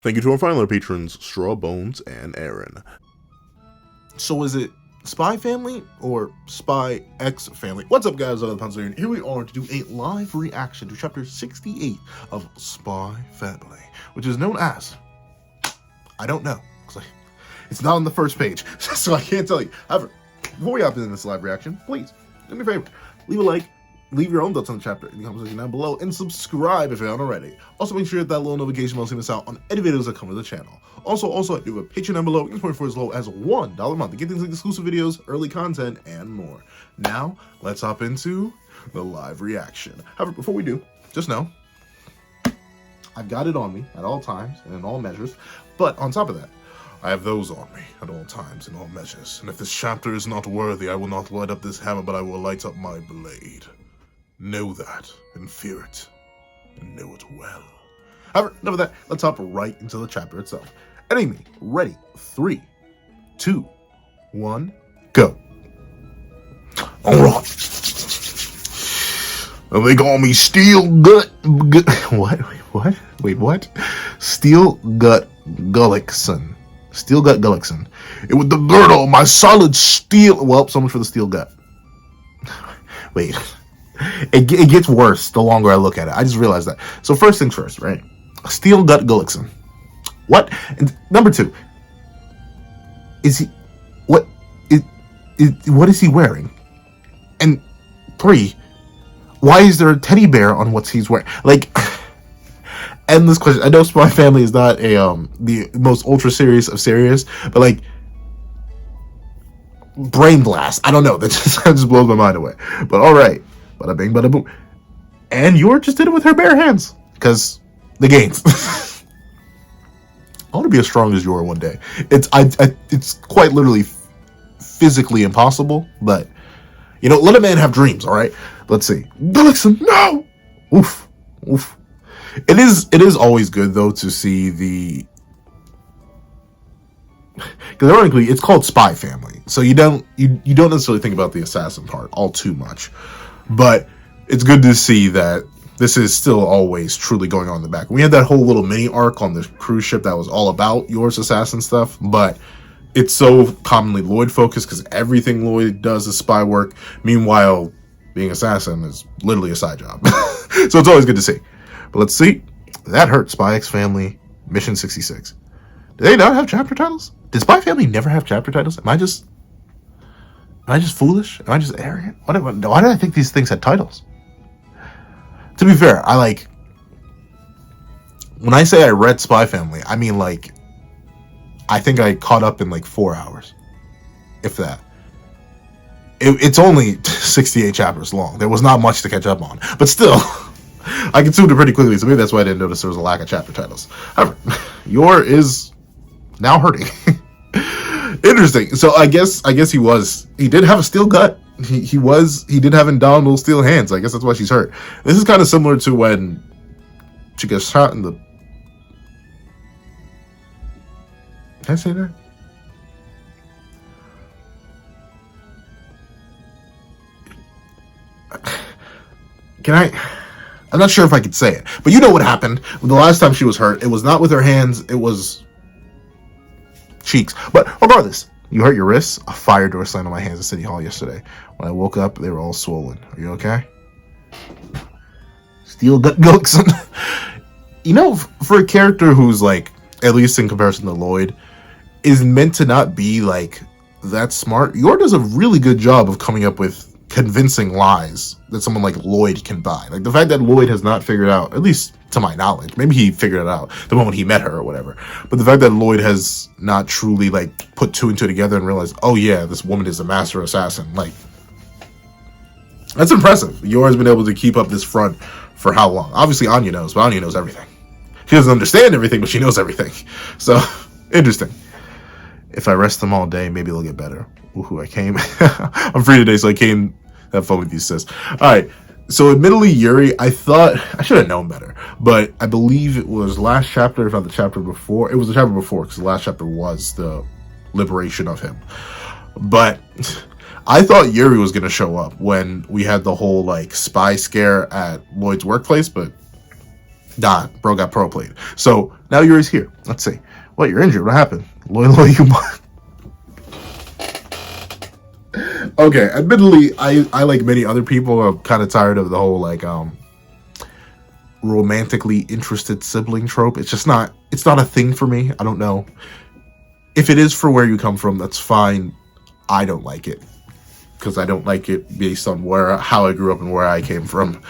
Thank you to our final patrons, Straw Bones and Aaron. So is it Spy Family or Spy X Family? What's up, guys? I'm the Here we are to do a live reaction to chapter 68 of Spy Family, which is known as, I don't know, because it's not on the first page, so I can't tell you. However, before we hop into this live reaction, please do me a favor, leave a like, leave your own thoughts on the chapter in the comment section down below, and subscribe if you haven't already. Also, make sure you hit that little notification bell so you miss out on any videos that come to the channel. Also, I do have a Patreon down below. You can support for as low as $1 a month to get things like exclusive videos, early content, and more. Now, let's hop into the live reaction. However, before we do, just know, I've got it on me at all times and in all measures, but on top of that, I have those on me at all times in all measures. And if this chapter is not worthy, I will not light up this hammer, but I will light up my blade. Know that, and fear it, and know it well. However, enough of that, let's hop right into the chapter itself. Enemy, ready, 3, 2, 1, go. Alright. They call me Steel Gut... What? Wait, what? Steel Gut Gullickson. Steel Gut Gullickson. It was the girdle of my solid steel... Well, so much for the steel gut. Wait. It gets worse the longer I look at it. I just realized that. So first things first, right? Steel Gut Gullickson. What? And number 2. Is he... What is he wearing? And 3. Why is there a teddy bear on what he's wearing? Like... Endless question. I know Spy Family is not a the most ultra serious of serious, but like... Brain blast. I don't know. That just blows my mind away. But alright. Bada bing, bada boom. And Yor just did it with her bare hands. Because the gains. I want to be as strong as Yor one day. It's quite literally physically impossible. But, you know, let a man have dreams, alright? Let's see. Gullickson, no! Oof. Oof. It is always good, though, to see the... Because ironically, it's called Spy Family. So you don't necessarily think about the assassin part all too much. But it's good to see that this is still always truly going on in the back. We had that whole little mini arc on the cruise ship that was all about Yor's assassin stuff, but it's so commonly Lloyd focused because everything Lloyd does is spy work. Meanwhile, being assassin is literally a side job. So it's always good to see. But let's see. That hurt. Spy X Family, Mission 66. Do they not have chapter titles? Did Spy Family never have chapter titles? Am I just foolish? Am I just arrogant? Why did I think these things had titles? To be fair, when I say I read Spy Family, I mean like, I think I caught up in like 4 hours. If that. It's only 68 chapters long. There was not much to catch up on. But still, I consumed it pretty quickly, so maybe that's why I didn't notice there was a lack of chapter titles. However, Yor is now hurting. Interesting. So I guess he did have a steel gut. He did have indomitable steel hands. I guess that's why she's hurt. This is kind of similar to when she gets shot in the... Can I say that? Can I? I'm not sure if I could say it, but you know what happened. The last time she was hurt, it was not with her hands, it was cheeks. But regardless, you hurt your wrists. A fire door slammed on my hands at City Hall yesterday. When I woke up, they were all swollen. Are you okay? Steel Gut Gullickson. You know, for a character who's like, at least in comparison to Lloyd, is meant to not be like that smart, Yor does a really good job of coming up with convincing lies that someone like Lloyd can buy. Like the fact that Lloyd has not figured out, at least to my knowledge, maybe he figured it out the moment he met her or whatever, but the fact that Lloyd has not truly like put 2 and 2 together and realized, oh yeah, this woman is a master assassin, like, that's impressive. Yor has been able to keep up this front for how long? Obviously Anya knows, but Anya knows everything. She doesn't understand everything, but she knows everything. So, interesting. If I rest them all day, maybe they'll get better. Ooh, I came. I'm free today, so I came to have fun with you, sis. Alright, so admittedly, Yuri, I thought, I should have known better, but I believe it was last chapter, if not the chapter before. It was the chapter before, because the last chapter was the liberation of him. But I thought Yuri was going to show up when we had the whole, like, spy scare at Lloyd's workplace, but Nah, bro got pro played. So now Yuri's here. Let's see. What, you're injured? What happened? Loyal, you. Okay, admittedly, I like many other people are kind of tired of the whole like romantically interested sibling trope. It's not a thing for me. I don't know. If it is for where you come from, that's fine. I don't like it because I don't like it based on how I grew up and where I came from.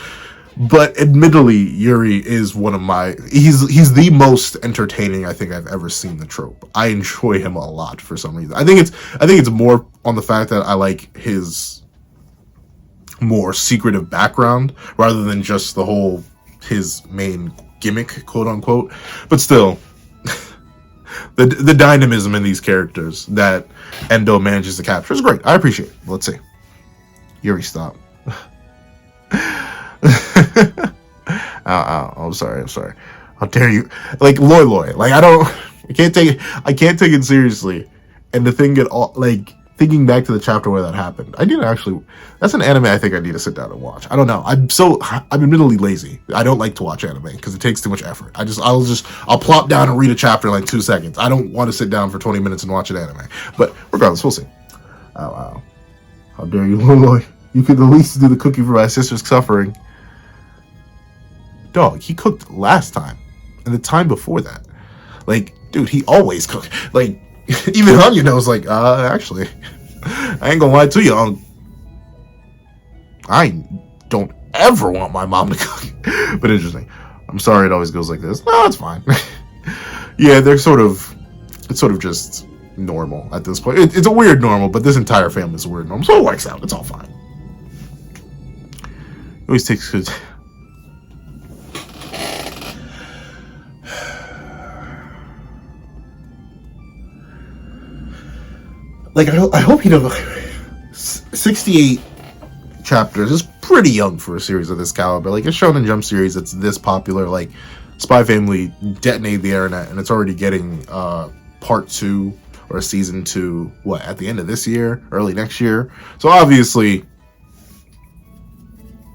But admittedly, Yuri is one of my he's the most entertaining I think I've ever seen the trope. I enjoy him a lot for some reason. I think it's more on the fact that I like his more secretive background rather than just his main gimmick, quote unquote. But still, the dynamism in these characters that Endo manages to capture is great. I appreciate it. Let's see. Yuri, stop. I'm sorry. How dare you? Like Loy. Like I can't take it seriously. And the thing thinking back to the chapter where that happened, that's an anime I think I need to sit down and watch. I don't know. I'm admittedly lazy. I don't like to watch anime because it takes too much effort. I'll plop down and read a chapter in like 2 seconds. I don't want to sit down for 20 minutes and watch an anime. But regardless, we'll see. Ow. How dare you, Loy? You could at least do the cooking for my sister's suffering. Dog, he cooked last time. And the time before that. Like, dude, he always cooked. Like, even Anya knows, like, actually, I ain't gonna lie to you, I don't ever want my mom to cook. But interesting. I'm sorry it always goes like this. No, it's fine. Yeah, it's sort of just normal at this point. It's a weird normal, but this entire family is a weird normal. So it works out. It's all fine. It always takes good. Like, I hope you know, 68 chapters is pretty young for a series of this caliber. Like, a Shonen Jump series that's this popular, like, Spy Family detonated the internet, and it's already getting part 2 or season 2, at the end of this year, early next year. So, obviously,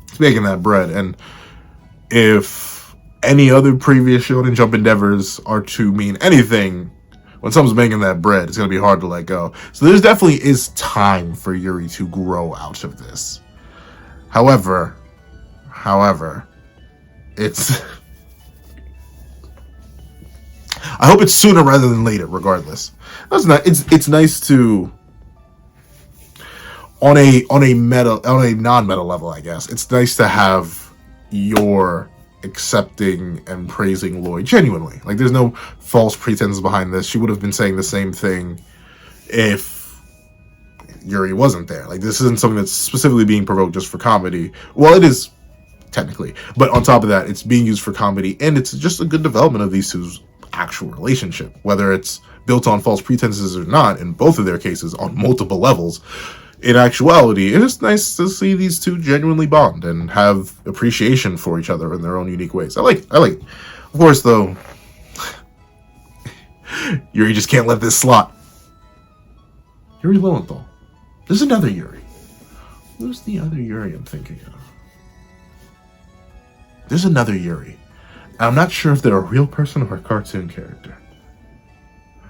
it's making that bread. And if any other previous Shonen Jump endeavors are to mean anything, when someone's making that bread, it's going to be hard to let go. So there's definitely is time for Yuri to grow out of this. However, it's... I hope it's sooner rather than later, regardless. It's nice to... On a non-meta level, I guess, it's nice to have your accepting and praising Lloyd genuinely. Like, there's no false pretenses behind this. She would have been saying the same thing if Yuri wasn't there. Like, this isn't something that's specifically being provoked just for comedy. Well, it is technically, but on top of that, it's being used for comedy, and it's just a good development of these two's actual relationship, whether it's built on false pretenses or not. In both of their cases, on multiple levels, in actuality, it is nice to see these two genuinely bond and have appreciation for each other in their own unique ways. I like it. Of course, though, Yuri just can't let this slot. Yuri Lowenthal. There's another Yuri. Who's the other Yuri I'm thinking of? There's another Yuri. I'm not sure if they're a real person or a cartoon character.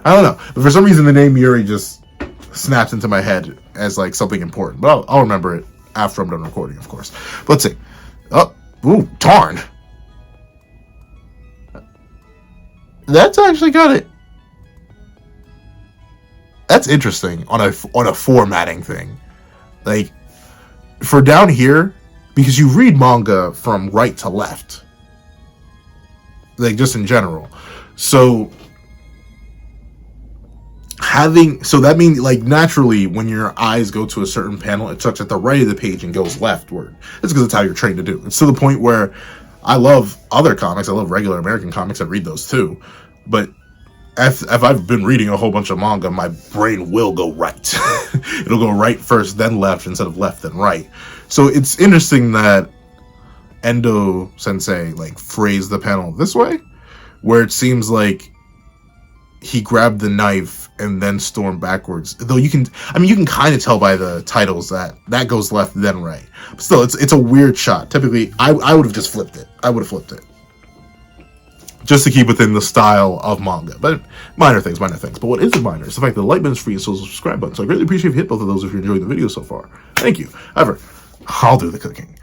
I don't know. But for some reason, the name Yuri just snaps into my head as like something important, but I'll remember it after I'm done recording, of course. But let's see. Darn. That's actually got it. That's interesting on a formatting thing. Like, for down here, because you read manga from right to left, like just in general. So that means, like, naturally when your eyes go to a certain panel, it starts at the right of the page and goes leftward. It's because it's how you're trained to do. It's to the point where I love other comics. I love regular American comics. I read those too. But if I've been reading a whole bunch of manga, my brain will go right. It'll go right first, then left, instead of left, then right. So it's interesting that Endo Sensei, like, phrased the panel this way, where it seems like he grabbed the knife and then stormed backwards. Though you can kind of tell by the titles that goes left, then right. But still, it's a weird shot. Typically, I would have just flipped it. I would have flipped it. just to keep within the style of manga. But minor things, minor things. But what isn't minor is the fact that the like button is free and so is the subscribe button. So I greatly appreciate if you hit both of those if you're enjoying the video so far. Thank you. However, I'll do the cooking.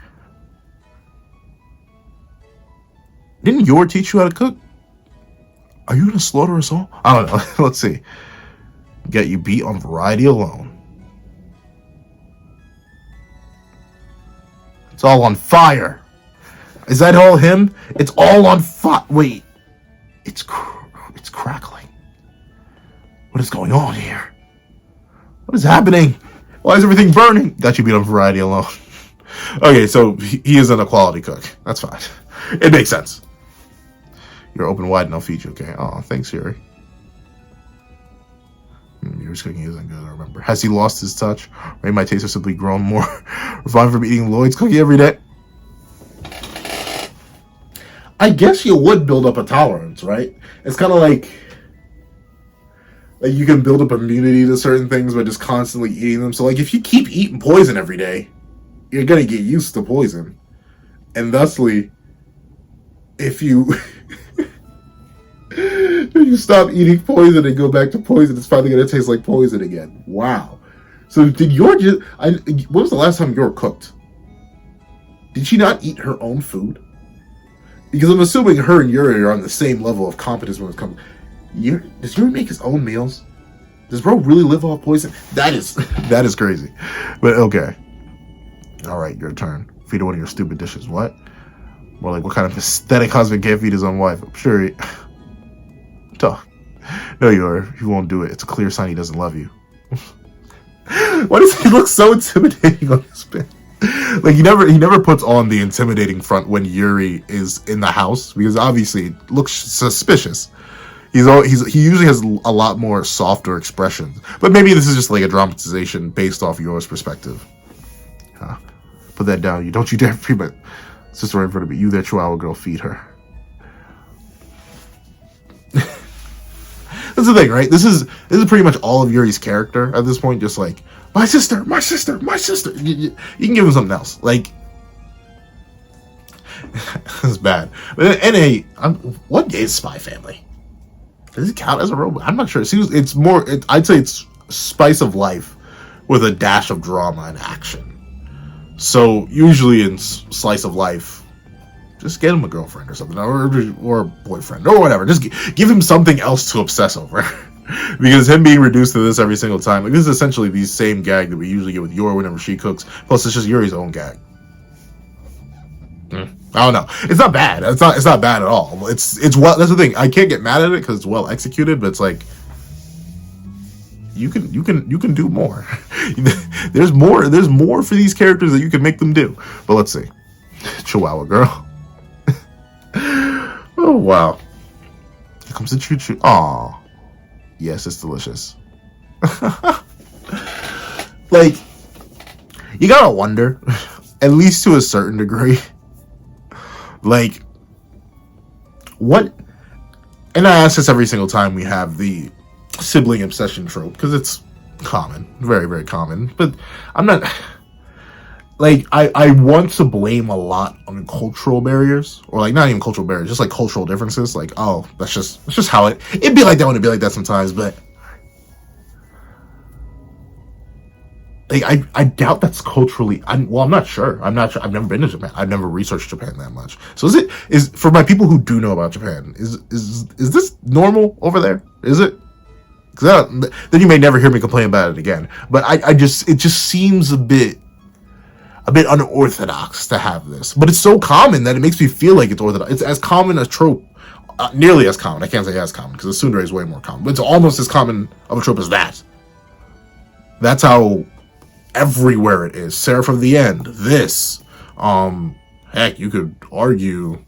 Didn't Yor teach you how to cook? Are you going to slaughter us all? I don't know. Let's see. Get you beat on variety alone. It's all on fire. Is that all him? It's all on fire. Wait. It's crackling. What is going on here? What is happening? Why is everything burning? Got you beat on variety alone. Okay, so he isn't a quality cook. That's fine. It makes sense. You're open wide and I'll feed you, okay? Oh, thanks, Yuri. Yuri's cooking isn't good, I remember. Has he lost his touch? Maybe my taste has simply grown more refined from eating Lloyd's cookie every day. I guess you would build up a tolerance, right? It's kind of like you can build up immunity to certain things by just constantly eating them. So, like, if you keep eating poison every day, you're going to get used to poison. And thusly, if you if you stop eating poison and go back to poison, it's finally going to taste like poison again. Wow. So did Yor just... when was the last time Yor cooked? Did she not eat her own food? Because I'm assuming her and Yuri are on the same level of competence when it comes... Does Yuri make his own meals? Does bro really live off poison? That is crazy. But okay. Alright, your turn. Feed her one of your stupid dishes. What? More like, what kind of pathetic husband can't feed his own wife? I'm sure he... Duh. No, he won't do it. It's a clear sign he doesn't love you. Why does he look so intimidating on this bit? Like, he never puts on the intimidating front when Yuri is in the house, because obviously it looks suspicious. He usually has a lot more softer expressions, but maybe this is just like a dramatization based off Yor's perspective. Huh. Put that down. Don't you dare feed my sister right in front of me. You there, Chihuahua girl, feed her. That's the thing, right? This is pretty much all of Yuri's character at this point. Just like, my sister, my sister, my sister. You can give him something else. Like, it's bad. But what is Spy Family? Does it count as a robot? I'm not sure. It's more. I'd say it's spice of life with a dash of drama and action. So usually in slice of life, just get him a girlfriend or something, or a boyfriend, or whatever. Just give him something else to obsess over. Because him being reduced to this every single time, like, this is essentially the same gag that we usually get with Yor whenever she cooks. Plus, it's just Yuri's own gag. I don't know. It's not bad. It's not bad at all. It's well. That's the thing. I can't get mad at it because it's well executed. But it's like, you can do more. There's more for these characters that you can make them do. But let's see. Chihuahua girl. Oh wow. Here comes the choo choo. Aw. Yes, it's delicious. Like, you gotta wonder, at least to a certain degree, like, what, and I ask this every single time we have the sibling obsession trope, because it's common, very, very common, but I'm not, like, I want to blame a lot on cultural barriers, or like, not even cultural barriers, just like cultural differences, like, oh, that's just how it'd be like that when it'd be like that sometimes, but like, I doubt that's culturally, I'm not sure, I've never been to Japan, I've never researched Japan that much, so is for my people who do know about Japan, is this normal over there? Is it? Because then you may never hear me complain about it again, but it just seems a bit unorthodox to have this, but it's so common that it makes me feel like it's orthodox. It's as common a trope, nearly as common. I can't say as common because the tsundere is way more common, but it's almost as common of a trope as that. That's how everywhere it is. Seraph of the End. This, heck, you could argue,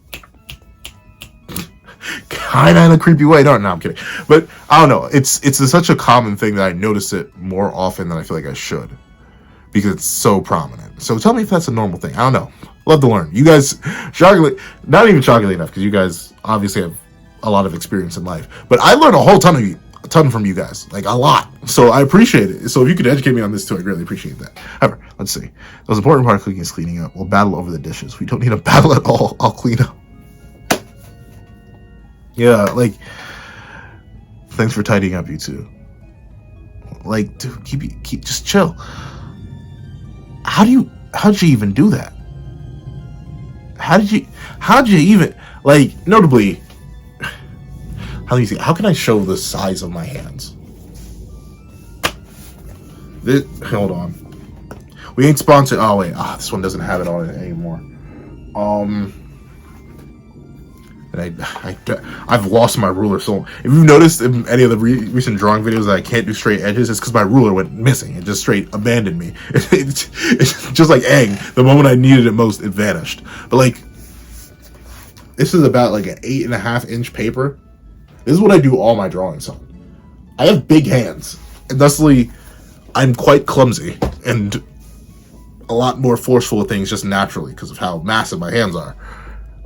kind of in a creepy way. No, I'm kidding. But I don't know. It's such a common thing that I notice it more often than I feel like I should, because it's so prominent. So tell me if that's a normal thing. I don't know. Love to learn. You guys, not even shockingly enough, because you guys obviously have a lot of experience in life. But I learned a ton from you guys, like a lot. So I appreciate it. So if you could educate me on this too, I'd really appreciate that. However, let's see. The most important part of cooking is cleaning up. We'll battle over the dishes. We don't need a battle at all. I'll clean up. Yeah, like, thanks for tidying up, you two. Like, dude, just chill. How'd you even do that? How'd you even, like, notably, how can I show the size of my hands? Hold on. We ain't sponsored. Oh wait, this one doesn't have it on it anymore. And I've lost my ruler. So if you've noticed in any of the recent drawing videos that I can't do straight edges, it's because my ruler went missing. It just straight abandoned me. It's just like Aang. The moment I needed it most, it vanished. But like, this is about like an 8.5 inch paper. This is what I do all my drawings on. I have big hands, and thusly, I'm quite clumsy and a lot more forceful with things just naturally because of how massive my hands are.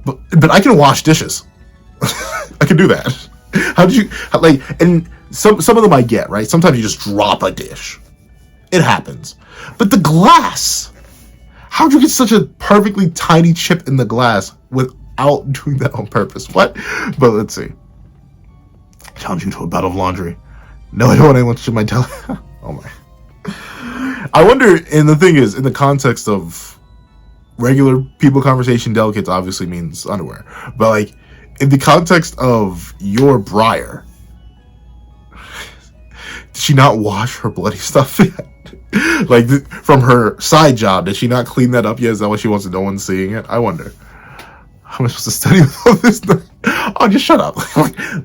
But I can wash dishes. I can do that. And some of them I get, right? Sometimes you just drop a dish. It happens. But the glass, how'd you get such a perfectly tiny chip in the glass without doing that on purpose? What? But let's see. Challenge you to a battle of laundry. No, I don't want anyone to chip my tele. Oh my. I wonder, and the thing is, in the context of regular people conversation, delicates obviously means underwear. But like, in the context of your Briar, did she not wash her bloody stuff yet? Like, from her side job, did she not clean that up yet? Is that what she wants no one seeing it? I wonder. How am I supposed to study with all this stuff? Oh, just shut up.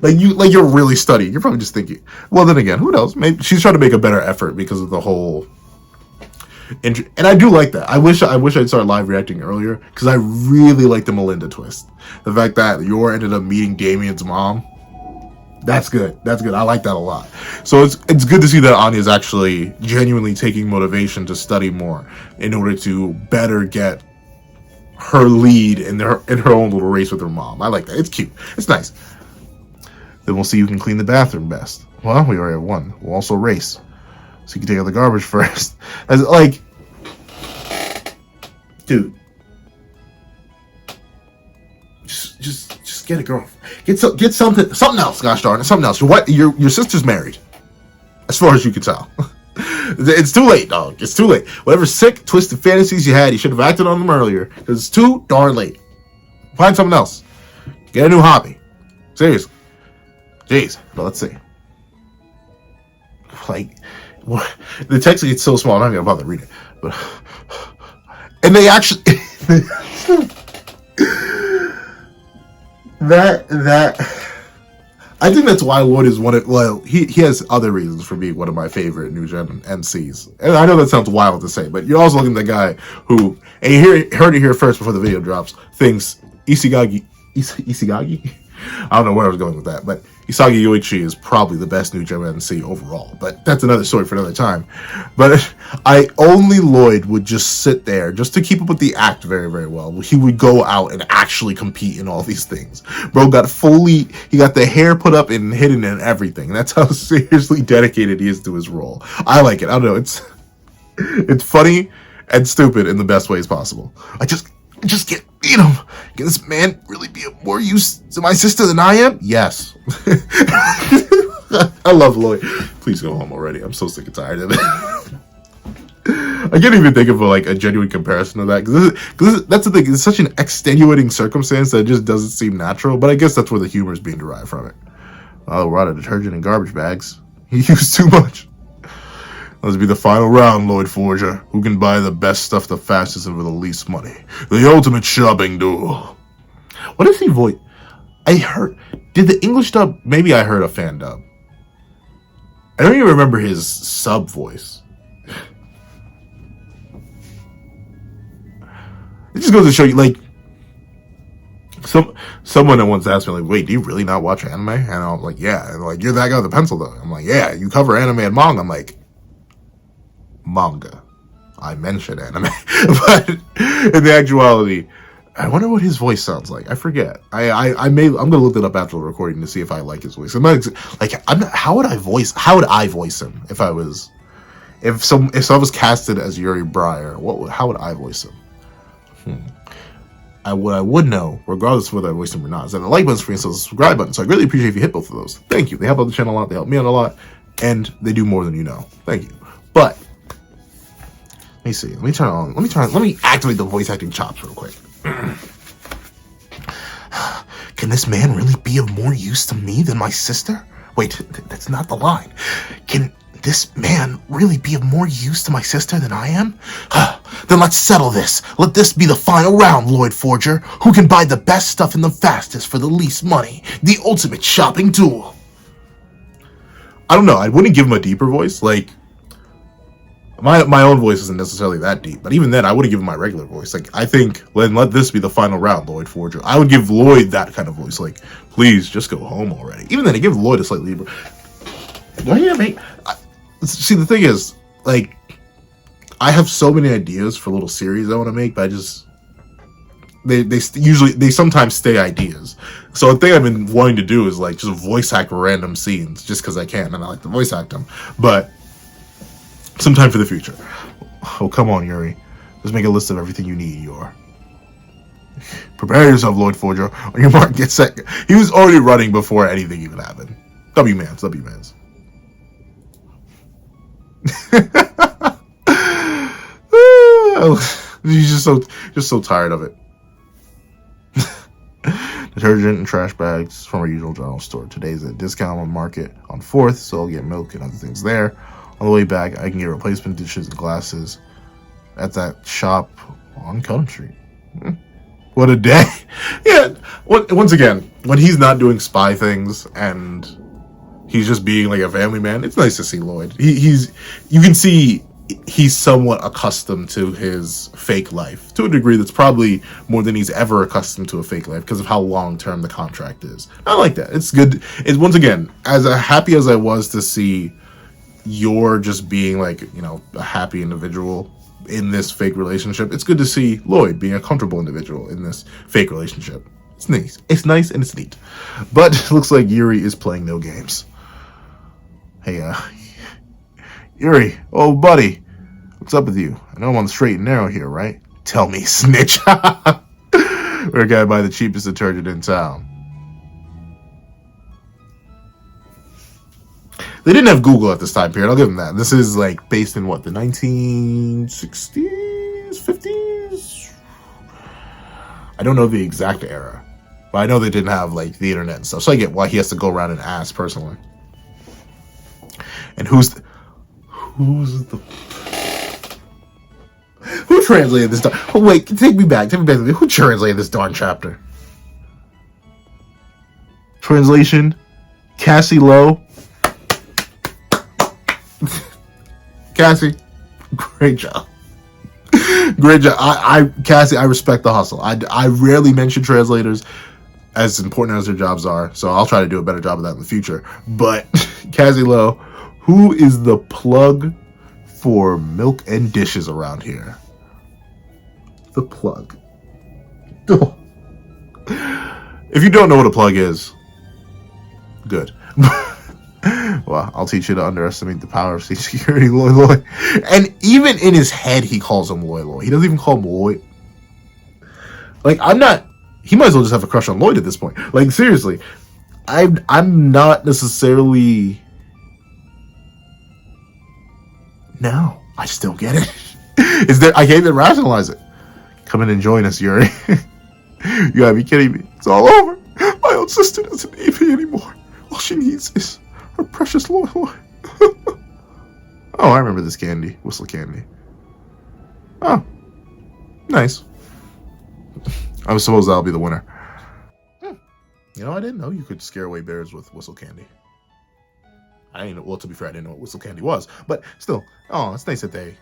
like you're really studying. You're probably just thinking. Well, then again, who knows? Maybe she's trying to make a better effort because of the whole. And I do like that. I wish I'd started live reacting earlier because I really like the Melinda twist. The fact that Yor ended up meeting Damien's mom. That's good. That's good. I like that a lot. So it's good to see that Anya's actually genuinely taking motivation to study more in order to better get her lead in her own little race with her mom. I like that. It's cute. It's nice. Then we'll see who can clean the bathroom best. Well, we already have one. We'll also race. So you can take out the garbage first. As like, dude, just get a girl. Get something else. Gosh darn it, something else. Your sister's married, as far as you can tell. It's too late, dog. It's too late. Whatever sick, twisted fantasies you had, you should have acted on them earlier. Because it's too darn late. Find something else. Get a new hobby. Seriously. Jeez. But let's see. Like, the text gets so small, I'm not going to bother reading it. But, and they actually... that... I think that's why Lloyd is one of... Well, he has other reasons for being one of my favorite New Gen MCs. And I know that sounds wild to say, but you're also looking at the guy who... And you heard it here first before the video drops. Thinks Isagagi... I don't know where I was going with that, but Isagi Yoichi is probably the best New Gen MC overall. But that's another story for another time. But only Lloyd would just sit there just to keep up with the act very, very well. He would go out and actually compete in all these things. Bro he got the hair put up and hidden and everything. That's how seriously dedicated he is to his role. I like it. I don't know. It's funny and stupid in the best ways possible. I just get, can this man really be of more use to my sister than I am? Yes. I love Lloyd. Please go home already. I'm so sick and tired of it. I can't even think of a genuine comparison to that. Because that's the thing. It's such an extenuating circumstance that it just doesn't seem natural. But I guess that's where the humor is being derived from it. Oh, we're out of detergent and garbage bags. He used too much. Let's be the final round, Lloyd Forger. Who can buy the best stuff the fastest and for the least money? The ultimate shopping duel. What is he voice? I heard... Did the English dub... Maybe I heard a fan dub. I don't even remember his sub voice. It just goes to show you, someone once asked me, wait, do you really not watch anime? And I was like, yeah. And you're that guy with the pencil, though. I'm like, yeah, you cover anime and manga. I'm like... Manga. I mentioned anime. But in the actuality, I wonder what his voice sounds like. I forget. I'm gonna look it up after the recording to see if I like his voice. How would I voice him if I was casted as Yuri Briar? How would I voice him? what I would know, regardless of whether I voice them or not, is that the like button's free and so the subscribe button. So I greatly appreciate if you hit both of those. Thank you. They help out the channel a lot. They help me out a lot. And they do more than you know. Thank you. But let me see. Let me activate the voice acting chops real quick. Can this man really be of more use to me than my sister? Wait, that's not the line. Can this man really be of more use to my sister than I am? Then let's settle this. Let this be the final round, Lloyd Forger. Who can buy the best stuff and the fastest for the least money? The ultimate shopping duel. I don't know. I wouldn't give him a deeper voice. Like, my own voice isn't necessarily that deep. But even then, I wouldn't give him my regular voice. Like, I think, let this be the final round, Lloyd Forger. I would give Lloyd that kind of voice. Like, please, just go home already. Even then, I give Lloyd a slightly deeper. See, the thing is, like, I have so many ideas for little series I want to make, but I just... They sometimes stay ideas. So the thing I've been wanting to do is, like, just voice act random scenes, just because I can, and I like to voice act them. But sometime for the future. Oh, come on, Yuri. Just make a list of everything you need, Yor. Prepare yourself, Lloyd Forger. On your mark, get set. He was already running before anything even happened. W-mans. He's just so tired of it. Detergent and trash bags from our usual general store. Today's a discount on market on 4th, so I'll get milk and other things there. On the way back, I can get replacement dishes and glasses at that shop on Cullen Street. What a day. Yeah, once again, when he's not doing spy things and he's just being like a family man, it's nice to see Lloyd. You can see he's somewhat accustomed to his fake life to a degree that's probably more than he's ever accustomed to a fake life because of how long term the contract is. I like that. It's good. It's, once again, as happy as I was to see you're just being like, you know, a happy individual in this fake relationship, it's good to see Lloyd being a comfortable individual in this fake relationship. It's nice. It's nice and it's neat. But it looks like Yuri is playing no games. Hey, Yuri, oh buddy, what's up with you? I know I'm on the straight and narrow here, right? Tell me, snitch. We're a guy buy the cheapest detergent in town. They didn't have Google at this time period, I'll give them that. This is like based in what, the 1960s, 50s? I don't know the exact era, but I know they didn't have like the internet and stuff, so I get why he has to go around and ask personally. And who translated this? Oh wait, take me back. Who translated this darn chapter? Translation: Cassie Lowe. Cassie, great job. Great job. Cassie, I respect the hustle. I rarely mention translators, as important as their jobs are, so I'll try to do a better job of that in the future. But Cassie Lowe, who is the plug for milk and dishes around here? The plug. Oh. If you don't know what a plug is, good. Well, I'll teach you to underestimate the power of security, Loy. And even in his head, he calls him Loy. He doesn't even call him Lloyd. Like, he might as well just have a crush on Lloyd at this point. Like, seriously. I'm not necessarily... No, I still get it. I can't even rationalize it. Come in and join us, Yuri. You gotta be kidding me. It's all over. My own sister doesn't need me anymore. All she needs is her precious Lloyd. Oh, I remember this candy. Whistle candy. Oh, nice. I suppose that'll be the winner. You know, I didn't know you could scare away bears with whistle candy. I didn't know, well, to be fair, I didn't know what whistle candy was. But still, oh, it's nice that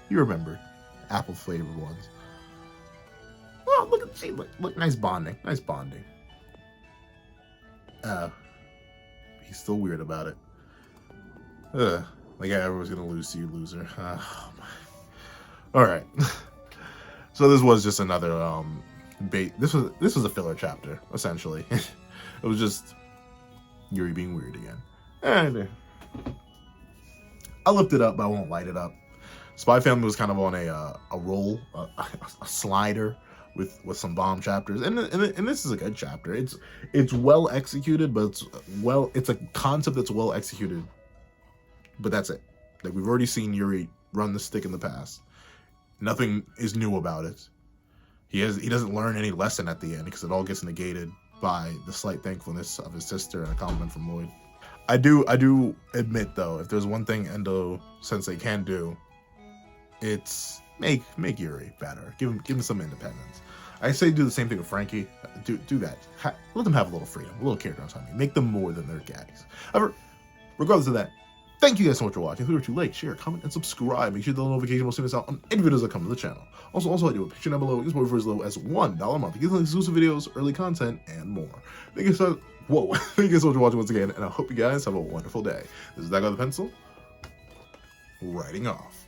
you remembered. Apple flavored ones. Oh, look, nice bonding. Nice bonding. He's still weird about it. Like I was gonna lose to you, loser. Oh my. All right. So this was just another this was a filler chapter essentially. It was just Yuri being weird again. And I'll lift it up, but I won't light it up. Spy Family was kind of on a roll, a slider, with some bomb chapters, and this is a good chapter. It's well executed, but it's a concept that's well executed, but that's it. Like, we've already seen Yuri run the stick in the past. Nothing is new about it. He doesn't learn any lesson at the end because it all gets negated by the slight thankfulness of his sister and a compliment from Lloyd. I do admit, though, if there's one thing Endo Sensei can do, it's make Yuri better. Give him some independence. I say do the same thing with Frankie. Do that. Let them have a little freedom, a little character autonomy. Make them more than their gags. However, regardless of that, thank you guys so much for watching. If you were to like, share, comment, and subscribe, make sure the notification will soon us out on any videos that come to the channel. Also, I do a picture down below. It's more for as low as $1 a month. You get exclusive videos, early content, and more. Thank you so Thank you so much for watching once again, and I hope you guys have a wonderful day. This is That Guy with the Pencil, writing off.